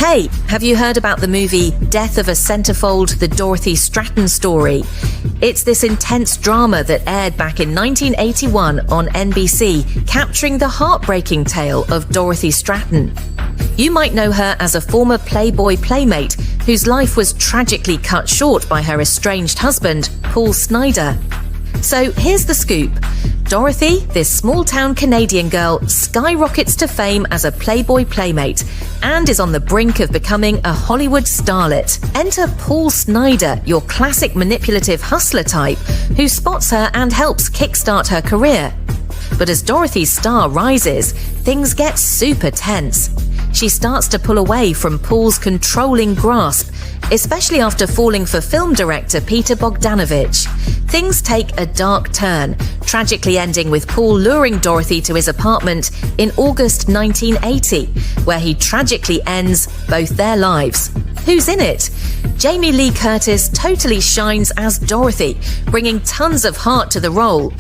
Hey, have you heard about the movie Death of a Centerfold, the Dorothy Stratten story? It's this intense drama that aired back in 1981 on NBC, capturing the heartbreaking tale of Dorothy Stratten. You might know her as a former Playboy playmate whose life was tragically cut short by her estranged husband, Paul Snider. So here's the scoop. Dorothy, this small-town Canadian girl, skyrockets to fame as a Playboy playmate and is on the brink of becoming a Hollywood starlet. Enter Paul Snider, your classic manipulative hustler type, who spots her and helps kickstart her career. But as Dorothy's star rises, things get super tense. She starts to pull away from Paul's controlling grasp, especially after falling for film director Peter Bogdanovich. Things take a dark turn, tragically ending with Paul luring Dorothy to his apartment in August 1980, where he tragically ends both their lives. Who's in it? Jamie Lee Curtis totally shines as Dorothy, bringing tons of heart to the role.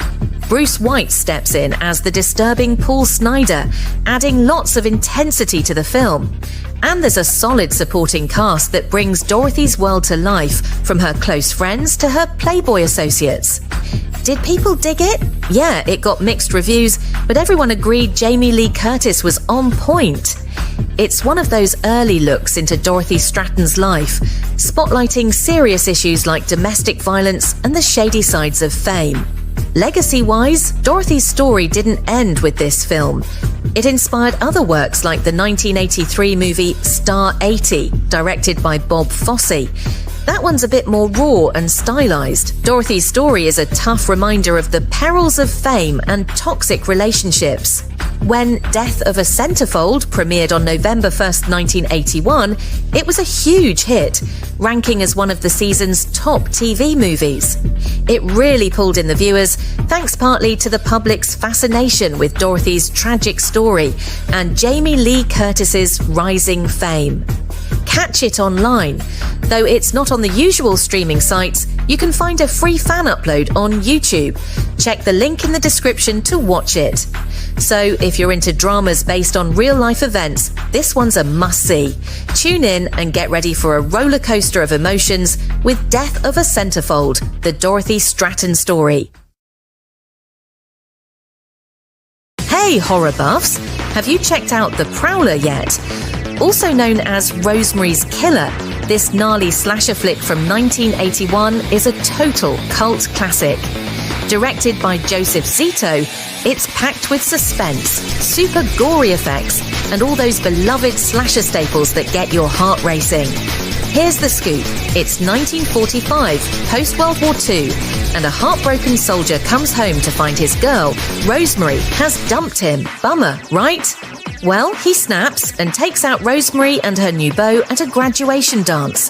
Bruce White steps in as the disturbing Paul Snider, adding lots of intensity to the film. And there's a solid supporting cast that brings Dorothy's world to life, from her close friends to her Playboy associates. Did people dig it? Yeah, it got mixed reviews, but everyone agreed Jamie Lee Curtis was on point. It's one of those early looks into Dorothy Stratten's life, spotlighting serious issues like domestic violence and the shady sides of fame. Legacy-wise, Dorothy's story didn't end with this film. It inspired other works like the 1983 movie Star 80, directed by Bob Fosse. That one's a bit more raw and stylized. Dorothy's story is a tough reminder of the perils of fame and toxic relationships. When Death of a Centerfold premiered on November 1st, 1981, it was a huge hit, ranking as one of the season's top TV movies. It really pulled in the viewers, thanks partly to the public's fascination with Dorothy's tragic story and Jamie Lee Curtis's rising fame. Catch it online. Though it's not on the usual streaming sites, you can find a free fan upload on YouTube. Check the link in the description to watch it. So if you're into dramas based on real-life events, this one's a must-see. Tune in and get ready for a roller coaster of emotions with Death of a Centerfold, the Dorothy Stratten story. Hey horror buffs! Have you checked out The Prowler yet? Also known as Rosemary's Killer, this gnarly slasher flick from 1981 is a total cult classic. Directed by Joseph Zito, it's packed with suspense, super gory effects, and all those beloved slasher staples that get your heart racing. Here's the scoop. It's 1945, post-World War II, and a heartbroken soldier comes home to find his girl, Rosemary, has dumped him. Bummer, right? Well, he snaps and takes out Rosemary and her new beau at a graduation dance.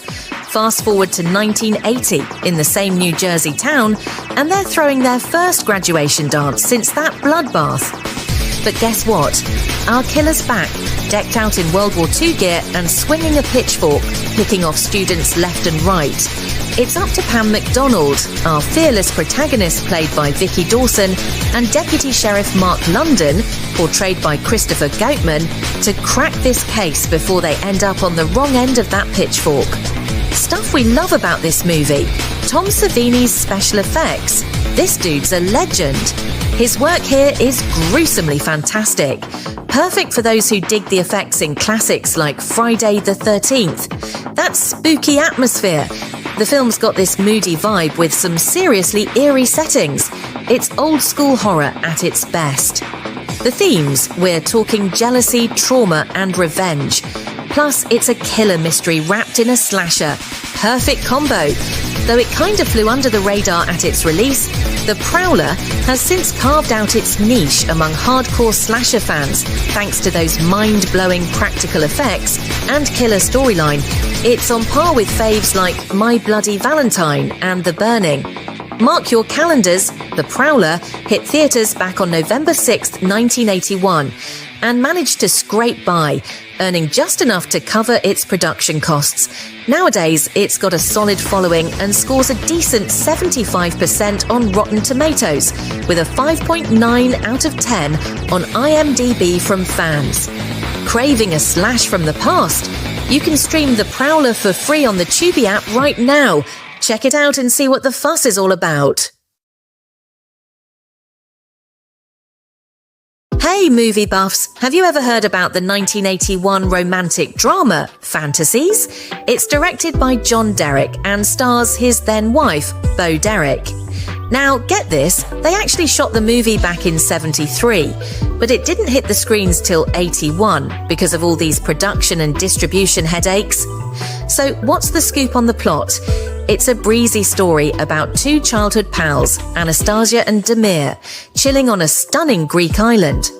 Fast forward to 1980 in the same New Jersey town, and they're throwing their first graduation dance since that bloodbath. But guess what? Our killer's back, decked out in World War II gear and swinging a pitchfork, picking off students left and right. It's up to Pam McDonald, our fearless protagonist played by Vicky Dawson, and Deputy Sheriff Mark London, portrayed by Christopher Gautman, to crack this case before they end up on the wrong end of that pitchfork. Stuff we love about this movie. Tom Savini's special effects. This dude's a legend. His work here is gruesomely fantastic. Perfect for those who dig the effects in classics like Friday the 13th. That spooky atmosphere. The film's got this moody vibe with some seriously eerie settings. It's old school horror at its best. The themes, we're talking jealousy, trauma and revenge. Plus, it's a killer mystery wrapped in a slasher. Perfect combo. Though it kind of flew under the radar at its release, The Prowler has since carved out its niche among hardcore slasher fans thanks to those mind-blowing practical effects and killer storyline. It's on par with faves like My Bloody Valentine and The Burning. Mark your calendars, The Prowler hit theatres back on November 6th, 1981, and managed to scrape by, earning just enough to cover its production costs. Nowadays, it's got a solid following and scores a decent 75% on Rotten Tomatoes, with a 5.9 out of 10 on IMDb from fans. Craving a slash from the past? You can stream The Prowler for free on the Tubi app right now. Check it out and see what the fuss is all about. Hey movie buffs, have you ever heard about the 1981 romantic drama, Fantasies? It's directed by John Derek and stars his then wife, Bo Derek. Now, get this, they actually shot the movie back in '73, but it didn't hit the screens till '81 because of all these production and distribution headaches. So what's the scoop on the plot? It's a breezy story about two childhood pals, Anastasia and Damir, chilling on a stunning Greek island.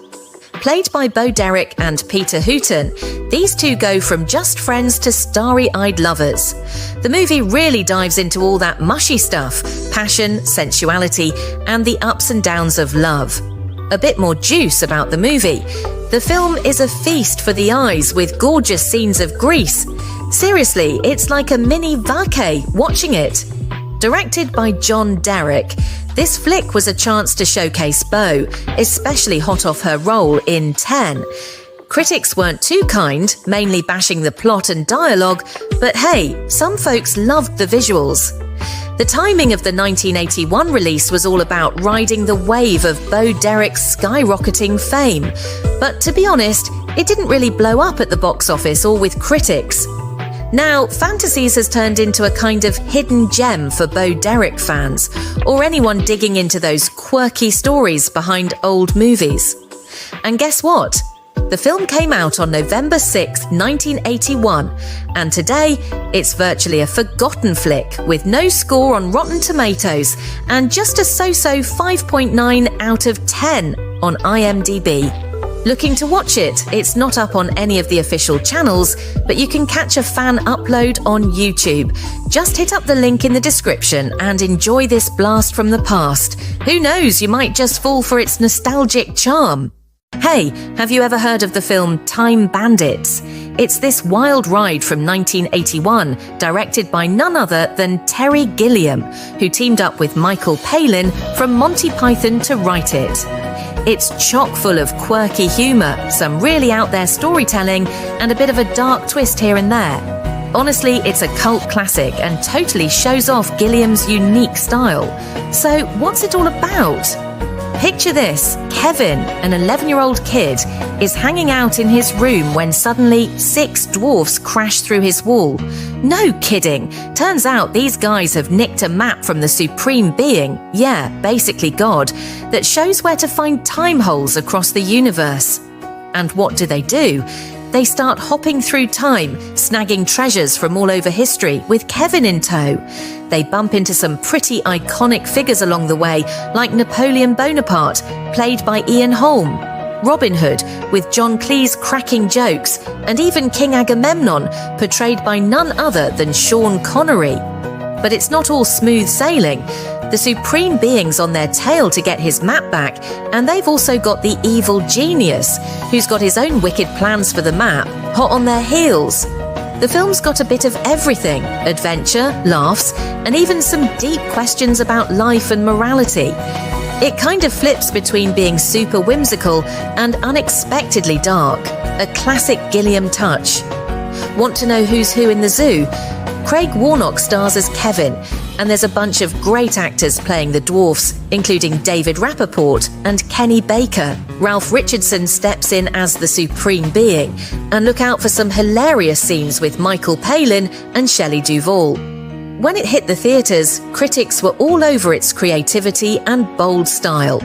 Played by Bo Derek and Peter Hooton, these two go from just friends to starry-eyed lovers. The movie really dives into all that mushy stuff, passion, sensuality, and the ups and downs of love. A bit more juice about the movie. The film is a feast for the eyes with gorgeous scenes of Greece. Seriously, it's like a mini vacay watching it. Directed by John Derek, this flick was a chance to showcase Bo, especially hot off her role in 10. Critics weren't too kind, mainly bashing the plot and dialogue, but hey, some folks loved the visuals. The timing of the 1981 release was all about riding the wave of Bo Derek's skyrocketing fame. But to be honest, it didn't really blow up at the box office or with critics. Now, Fantasies has turned into a kind of hidden gem for Bo Derek fans, or anyone digging into those quirky stories behind old movies. And guess what? The film came out on November 6, 1981, and today it's virtually a forgotten flick with no score on Rotten Tomatoes and just a so-so 5.9 out of 10 on IMDb. Looking to watch it? It's not up on any of the official channels, but you can catch a fan upload on YouTube. Just hit up the link in the description and enjoy this blast from the past. Who knows, you might just fall for its nostalgic charm. Hey, have you ever heard of the film Time Bandits? It's this wild ride from 1981, directed by none other than Terry Gilliam, who teamed up with Michael Palin from Monty Python to write it. It's chock full of quirky humour, some really out-there storytelling, and a bit of a dark twist here and there. Honestly, it's a cult classic and totally shows off Gilliam's unique style. So, what's it all about? Picture this, Kevin, an 11-year-old kid, is hanging out in his room when suddenly 6 dwarfs crash through his wall. No kidding! Turns out these guys have nicked a map from the Supreme Being, yeah, basically God, that shows where to find time holes across the universe. And what do? They start hopping through time, snagging treasures from all over history, with Kevin in tow. They bump into some pretty iconic figures along the way, like Napoleon Bonaparte, played by Ian Holm, Robin Hood, with John Cleese cracking jokes, and even King Agamemnon, portrayed by none other than Sean Connery. But it's not all smooth sailing. The Supreme Being's on their tail to get his map back, and they've also got the evil genius, who's got his own wicked plans for the map, hot on their heels. The film's got a bit of everything: adventure, laughs, and even some deep questions about life and morality. It kind of flips between being super whimsical and unexpectedly dark, a classic Gilliam touch. Want to know who's who in the zoo? Craig Warnock stars as Kevin, and there's a bunch of great actors playing the dwarfs, including David Rappaport and Kenny Baker. Ralph Richardson steps in as the Supreme Being, and look out for some hilarious scenes with Michael Palin and Shelley Duvall. When it hit the theatres, critics were all over its creativity and bold style.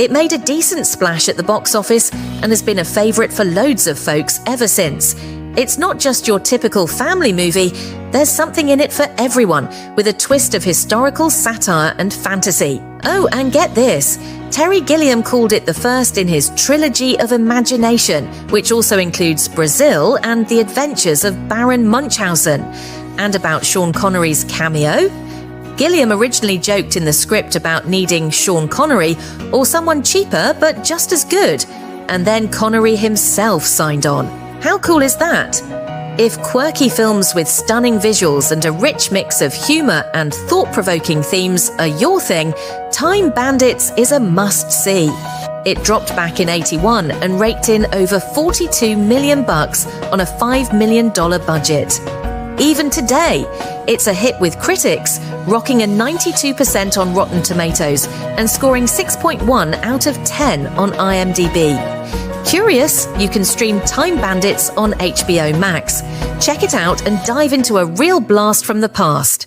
It made a decent splash at the box office and has been a favourite for loads of folks ever since. It's not just your typical family movie, there's something in it for everyone, with a twist of historical satire and fantasy. Oh, and get this, Terry Gilliam called it the first in his trilogy of imagination, which also includes Brazil and the adventures of Baron Munchausen. And about Sean Connery's cameo? Gilliam originally joked in the script about needing Sean Connery or someone cheaper but just as good, and then Connery himself signed on. How cool is that? If quirky films with stunning visuals and a rich mix of humour and thought-provoking themes are your thing, Time Bandits is a must-see. It dropped back in '81 and raked in over $42 million on a $5 million budget. Even today, it's a hit with critics, rocking a 92% on Rotten Tomatoes and scoring 6.1 out of 10 on IMDb. Curious? You can stream Time Bandits on HBO Max. Check it out and dive into a real blast from the past.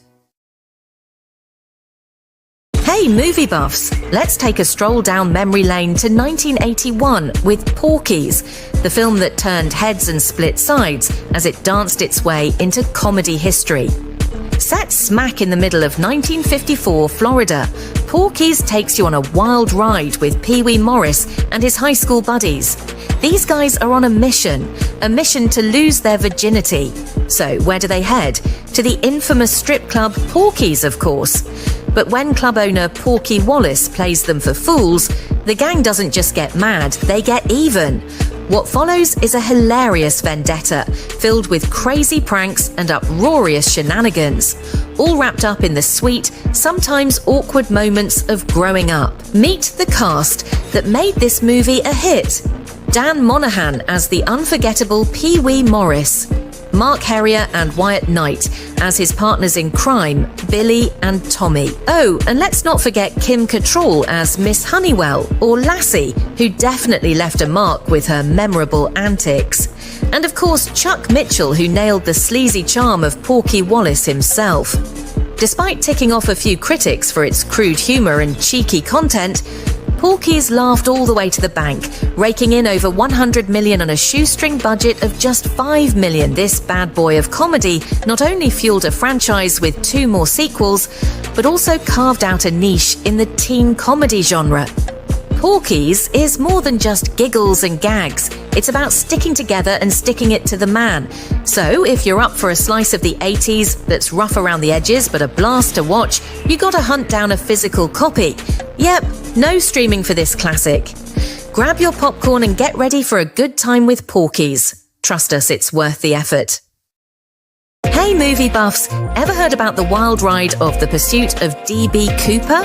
Hey movie buffs, let's take a stroll down memory lane to 1981 with Porky's, the film that turned heads and split sides as it danced its way into comedy history. Set smack in the middle of 1954 Florida, Porky's takes you on a wild ride with Pee Wee Morris and his high school buddies. These guys are on a mission to lose their virginity. So where do they head? To the infamous strip club Porky's, of course. But when club owner Porky Wallace plays them for fools, the gang doesn't just get mad, they get even. What follows is a hilarious vendetta filled with crazy pranks and uproarious shenanigans, all wrapped up in the sweet, sometimes awkward moments of growing up. Meet the cast that made this movie a hit. Dan Monahan as the unforgettable Pee Wee Morris, Mark Herrier and Wyatt Knight as his partners in crime, Billy and Tommy. Oh, and let's not forget Kim Cattrall as Miss Honeywell, or Lassie, who definitely left a mark with her memorable antics. And of course, Chuck Mitchell, who nailed the sleazy charm of Porky Wallace himself. Despite ticking off a few critics for its crude humour and cheeky content, Porky's laughed all the way to the bank, raking in over $100 million on a shoestring budget of just $5 million. This bad boy of comedy not only fueled a franchise with 2 more sequels, but also carved out a niche in the teen comedy genre. Porky's is more than just giggles and gags. It's about sticking together and sticking it to the man. So if you're up for a slice of the 80s that's rough around the edges but a blast to watch, you gotta hunt down a physical copy. Yep, no streaming for this classic. Grab your popcorn and get ready for a good time with Porky's. Trust us, it's worth the effort. Hey movie buffs, ever heard about the wild ride of The Pursuit of D.B Cooper?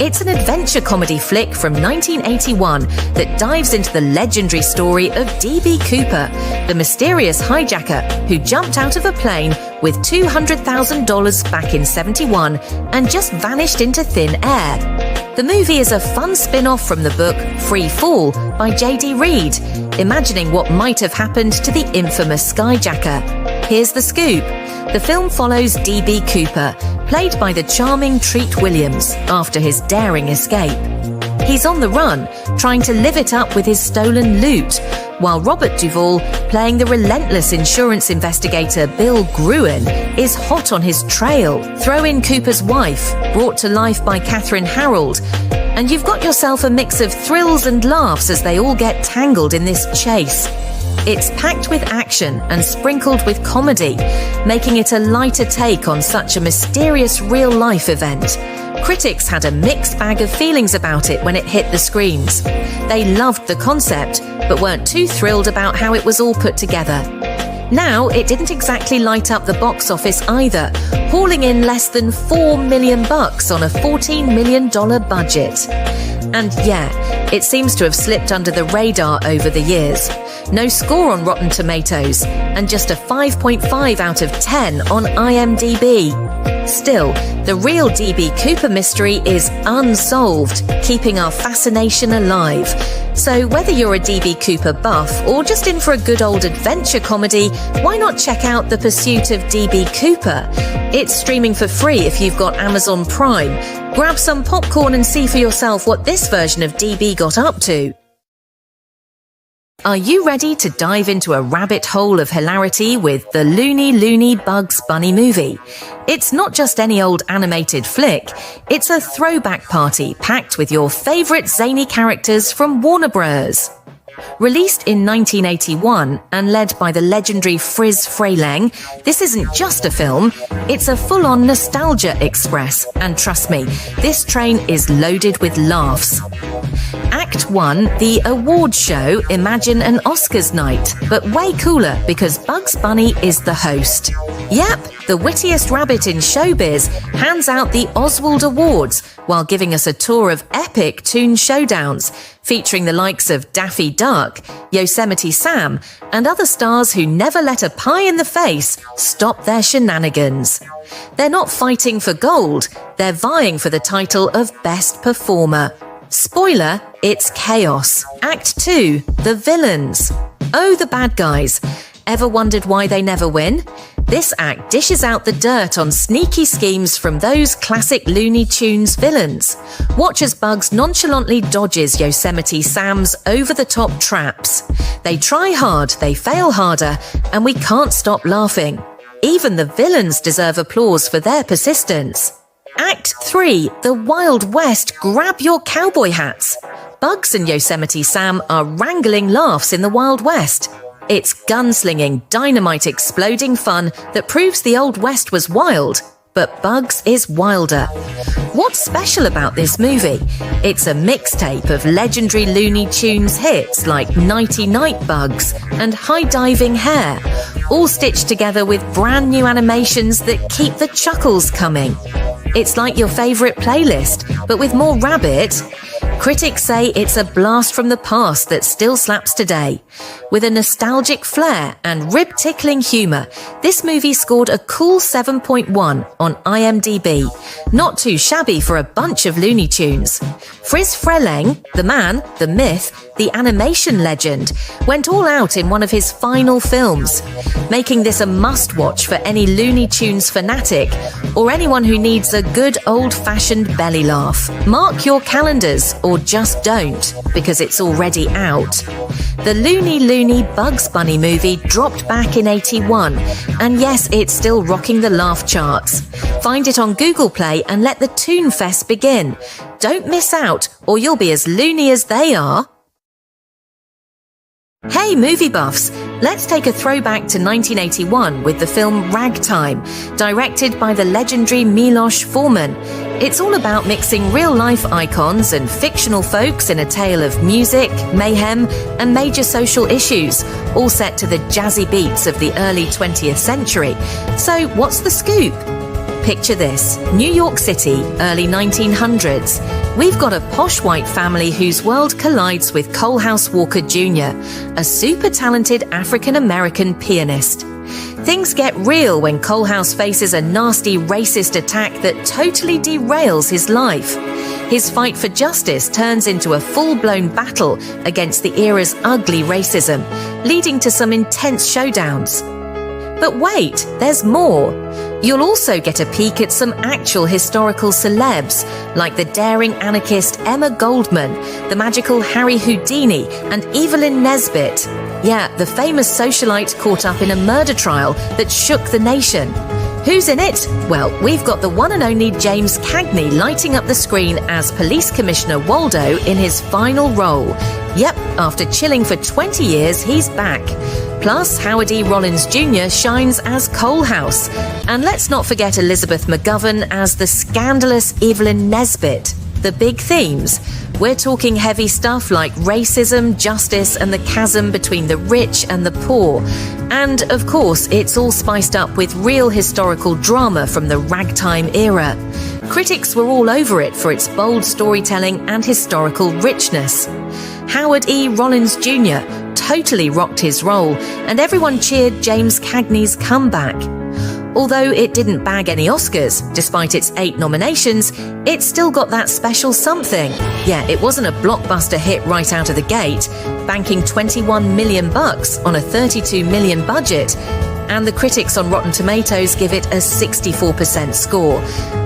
It's an adventure comedy flick from 1981 that dives into the legendary story of D.B Cooper, the mysterious hijacker who jumped out of a plane with $200,000 back in '71 and just vanished into thin air. The movie is a fun spin-off from the book Free Fall by J.D. Reed, imagining what might have happened to the infamous skyjacker. Here's the scoop. The film follows D.B. Cooper, played by the charming Treat Williams, after his daring escape. He's on the run, trying to live it up with his stolen loot, while Robert Duvall, playing the relentless insurance investigator Bill Gruen, is hot on his trail. Throw in Cooper's wife, brought to life by Catherine Harold, and you've got yourself a mix of thrills and laughs as they all get tangled in this chase. It's packed with action and sprinkled with comedy, making it a lighter take on such a mysterious real-life event. Critics had a mixed bag of feelings about it when it hit the screens. They loved the concept, but weren't too thrilled about how it was all put together. Now, it didn't exactly light up the box office either, hauling in less than $4 million on a $14 million budget. And yeah, it seems to have slipped under the radar over the years. No score on Rotten Tomatoes, and just a 5.5 out of 10 on IMDb. Still, the real D.B. Cooper mystery is unsolved, keeping our fascination alive. So whether you're a D.B. Cooper buff or just in for a good old adventure comedy, why not check out The Pursuit of D.B. Cooper? It's streaming for free if you've got Amazon Prime. Grab some popcorn and see for yourself what this version of D.B. got up to. Are you ready to dive into a rabbit hole of hilarity with the Looney Bugs Bunny movie? It's not just any old animated flick, it's a throwback party packed with your favourite zany characters from Warner Bros. Released in 1981 and led by the legendary Friz Freleng, this isn't just a film, it's a full-on nostalgia express, and trust me, this train is loaded with laughs. Act 1, the award show, imagine an Oscars night, but way cooler because Bugs Bunny is the host. Yep, the wittiest rabbit in showbiz hands out the Oswald Awards while giving us a tour of epic toon showdowns, featuring the likes of Daffy Duck, Yosemite Sam, and other stars who never let a pie in the face stop their shenanigans. They're not fighting for gold, they're vying for the title of Best Performer. Spoiler, it's chaos. Act 2, the villains. Oh, the bad guys. Ever wondered why they never win? This act dishes out the dirt on sneaky schemes from those classic Looney Tunes villains. Watch as Bugs nonchalantly dodges Yosemite Sam's over-the-top traps. They try hard, they fail harder, and we can't stop laughing. Even the villains deserve applause for their persistence. Act 3, the Wild West grab your cowboy hats. Bugs and Yosemite Sam are wrangling laughs in the Wild West. It's gunslinging, dynamite exploding fun that proves the Old West was wild, but Bugs is wilder. What's special about this movie? It's a mixtape of legendary Looney Tunes hits like Nighty Night Bugs and High Diving Hair, all stitched together with brand new animations that keep the chuckles coming. It's like your favourite playlist, but with more rabbit. Critics say it's a blast from the past that still slaps today. With a nostalgic flair and rib-tickling humour, this movie scored a cool 7.1 on IMDb. Not too shabby for a bunch of Looney Tunes. Friz Freleng, the man, the myth, the animation legend, went all out in one of his final films, making this a must-watch for any Looney Tunes fanatic or anyone who needs a good old-fashioned belly laugh. Mark your calendars, or just don't, because it's already out. The Looney Bugs Bunny movie dropped back in '81, and yes, it's still rocking the laugh charts. Find it on Google Play and let the Toon Fest begin. Don't miss out, or you'll be as loony as they are. Hey movie buffs, let's take a throwback to 1981 with the film Ragtime, directed by the legendary Milos Forman. It's all about mixing real-life icons and fictional folks in a tale of music, mayhem, and major social issues, all set to the jazzy beats of the early 20th century. So what's the scoop? Picture this, New York City, early 1900s. We've got a posh white family whose world collides with Coalhouse Walker Jr., a super talented African-American pianist. Things get real when Coalhouse faces a nasty racist attack that totally derails his life. His fight for justice turns into a full-blown battle against the era's ugly racism, leading to some intense showdowns. But wait, there's more. You'll also get a peek at some actual historical celebs, like the daring anarchist Emma Goldman, the magical Harry Houdini, and Evelyn Nesbit. Yeah, the famous socialite caught up in a murder trial that shook the nation. Who's in it? Well, we've got the one and only James Cagney lighting up the screen as Police Commissioner Waldo in his final role. Yep, after chilling for 20 years, he's back. Plus, Howard E. Rollins Jr. shines as Coalhouse. And let's not forget Elizabeth McGovern as the scandalous Evelyn Nesbit. The big themes? We're talking heavy stuff like racism, justice, and the chasm between the rich and the poor. And, of course, it's all spiced up with real historical drama from the Ragtime era. Critics were all over it for its bold storytelling and historical richness. Howard E. Rollins Jr. totally rocked his role, and everyone cheered James Cagney's comeback. Although it didn't bag any Oscars, despite its 8 nominations, it still got that special something. Yeah, it wasn't a blockbuster hit right out of the gate, banking $21 million on a $32 million budget, and the critics on Rotten Tomatoes give it a 64% score.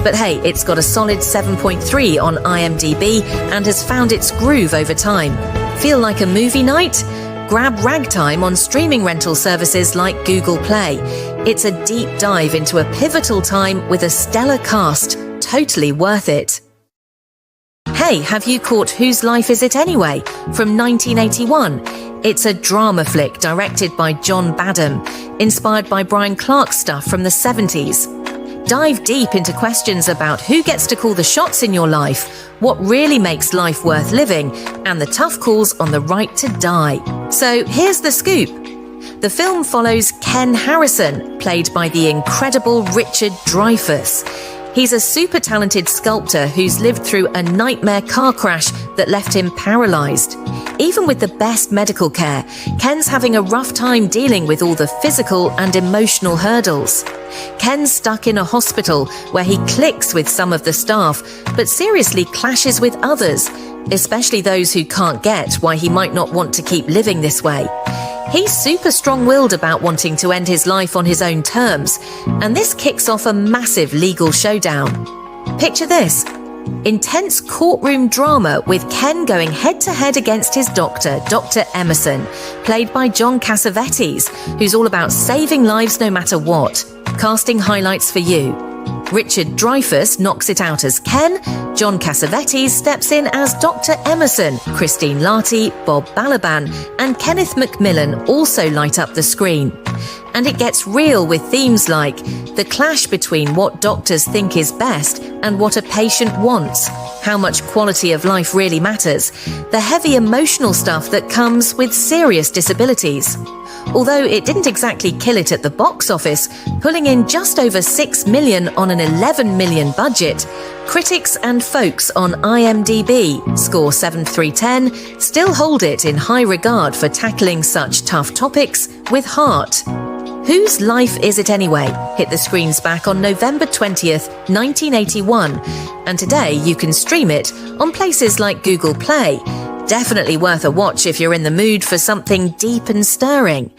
But hey, it's got a solid 7.3 on IMDb and has found its groove over time. Feel like a movie night? Grab Ragtime on streaming rental services like Google Play. It's a deep dive into a pivotal time with a stellar cast. Totally worth it. Hey, have you caught Whose Life Is It Anyway? From 1981. It's a drama flick directed by John Badham, inspired by Brian Clark's stuff from the 70s. Dive deep into questions about who gets to call the shots in your life, what really makes life worth living, and the tough calls on the right to die. So here's the scoop. The film follows Ken Harrison, played by the incredible Richard Dreyfuss. He's a super talented sculptor who's lived through a nightmare car crash that left him paralyzed. Even with the best medical care, Ken's having a rough time dealing with all the physical and emotional hurdles. Ken's stuck in a hospital where he clicks with some of the staff, but seriously clashes with others, especially those who can't get why he might not want to keep living this way. He's super strong-willed about wanting to end his life on his own terms, and this kicks off a massive legal showdown. Picture this: intense courtroom drama with Ken going head-to-head against his doctor, Dr. Emerson, played by John Cassavetes, who's all about saving lives no matter what. Casting highlights for you: Richard Dreyfuss knocks it out as Ken, John Cassavetes steps in as Dr. Emerson, Christine Lahti, Bob Balaban, and Kenneth Macmillan also light up the screen. And it gets real with themes like the clash between what doctors think is best and what a patient wants, how much quality of life really matters, the heavy emotional stuff that comes with serious disabilities. Although it didn't exactly kill it at the box office, pulling in just over $6 million on an $11 million budget, critics and folks on IMDb, score 7/10, still hold it in high regard for tackling such tough topics with heart. Whose life is it anyway? Hit the screens back on November 20th, 1981, and today you can stream it on places like Google Play. Definitely worth a watch if you're in the mood for something deep and stirring.